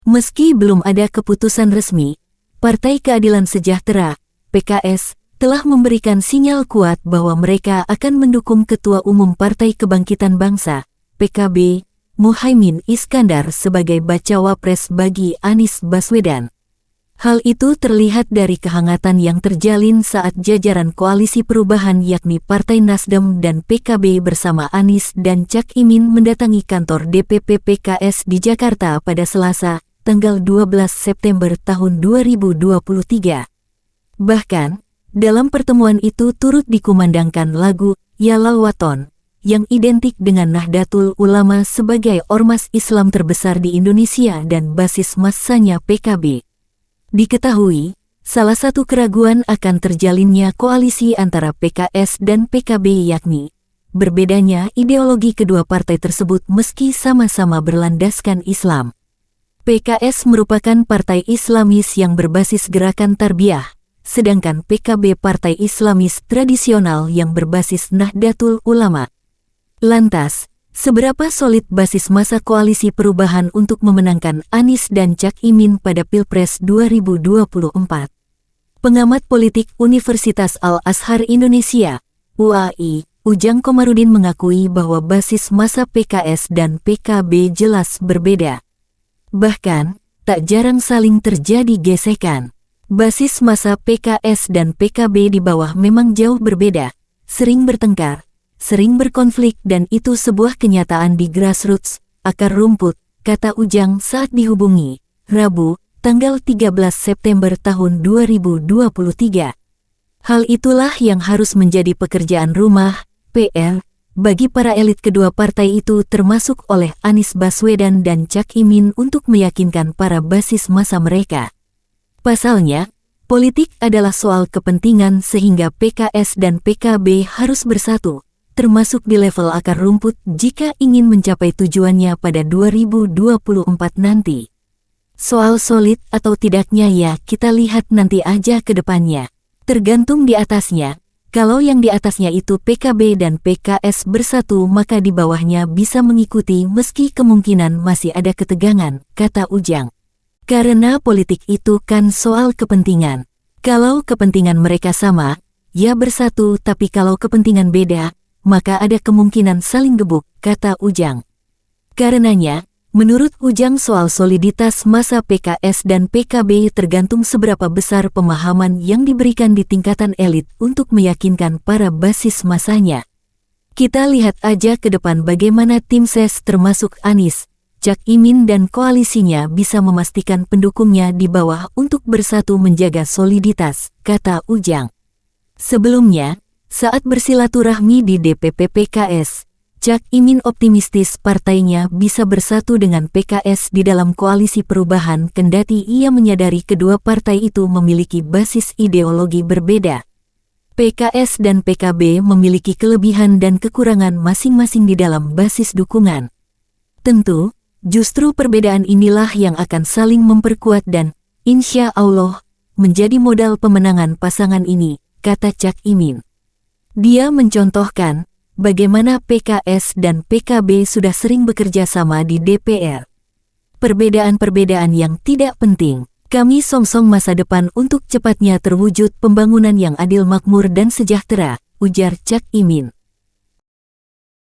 Meski belum ada keputusan resmi, Partai Keadilan Sejahtera, PKS, telah memberikan sinyal kuat bahwa mereka akan mendukung Ketua Umum Partai Kebangkitan Bangsa, PKB, Muhaimin Iskandar sebagai bacawa pres bagi Anies Baswedan. Hal itu terlihat dari kehangatan yang terjalin saat jajaran koalisi perubahan yakni Partai Nasdem dan PKB bersama Anies dan Cak Imin mendatangi kantor DPP PKS di Jakarta pada Selasa, tanggal 12 September tahun 2023. Bahkan, dalam pertemuan itu turut dikumandangkan lagu Ya Lal Waton, yang identik dengan Nahdlatul Ulama sebagai ormas Islam terbesar di Indonesia dan basis massanya PKB. Diketahui, salah satu keraguan akan terjalinnya koalisi antara PKS dan PKB yakni berbedanya ideologi kedua partai tersebut meski sama-sama berlandaskan Islam. PKS merupakan partai Islamis yang berbasis gerakan tarbiyah, sedangkan PKB partai Islamis tradisional yang berbasis Nahdlatul Ulama. Lantas, seberapa solid basis massa koalisi perubahan untuk memenangkan Anies dan Cak Imin pada Pilpres 2024? Pengamat politik Universitas Al-Azhar Indonesia, UAI, Ujang Komarudin mengakui bahwa basis massa PKS dan PKB jelas berbeda. Bahkan, tak jarang saling terjadi gesekan. Basis massa PKS dan PKB di bawah memang jauh berbeda, sering bertengkar, sering berkonflik dan itu sebuah kenyataan di grassroots, akar rumput, kata Ujang saat dihubungi, Rabu, tanggal 13 September tahun 2023. Hal itulah yang harus menjadi pekerjaan rumah, PR, bagi para elit kedua partai itu termasuk oleh Anies Baswedan dan Cak Imin untuk meyakinkan para basis massa mereka. Pasalnya, politik adalah soal kepentingan sehingga PKS dan PKB harus bersatu, termasuk di level akar rumput jika ingin mencapai tujuannya pada 2024 nanti. Soal solid atau tidaknya ya kita lihat nanti aja ke depannya. Tergantung di atasnya, kalau yang di atasnya itu PKB dan PKS bersatu maka di bawahnya bisa mengikuti meski kemungkinan masih ada ketegangan, kata Ujang. Karena politik itu kan soal kepentingan. Kalau kepentingan mereka sama, ya bersatu tapi kalau kepentingan beda, maka ada kemungkinan saling gebuk, kata Ujang. Karenanya, menurut Ujang soal soliditas massa PKS dan PKB tergantung seberapa besar pemahaman yang diberikan di tingkatan elit untuk meyakinkan para basis massanya. Kita lihat aja ke depan bagaimana tim ses termasuk Anies, Cak Imin dan koalisinya bisa memastikan pendukungnya di bawah untuk bersatu menjaga soliditas, kata Ujang. Sebelumnya, saat bersilaturahmi di DPP PKS, Cak Imin optimistis partainya bisa bersatu dengan PKS di dalam koalisi perubahan kendati ia menyadari kedua partai itu memiliki basis ideologi berbeda. PKS dan PKB memiliki kelebihan dan kekurangan masing-masing di dalam basis dukungan. Tentu, justru perbedaan inilah yang akan saling memperkuat dan, insya Allah, menjadi modal pemenangan pasangan ini, kata Cak Imin. Dia mencontohkan bagaimana PKS dan PKB sudah sering bekerja sama di DPR. Perbedaan-perbedaan yang tidak penting, kami songsong masa depan untuk cepatnya terwujud pembangunan yang adil makmur dan sejahtera, ujar Cak Imin.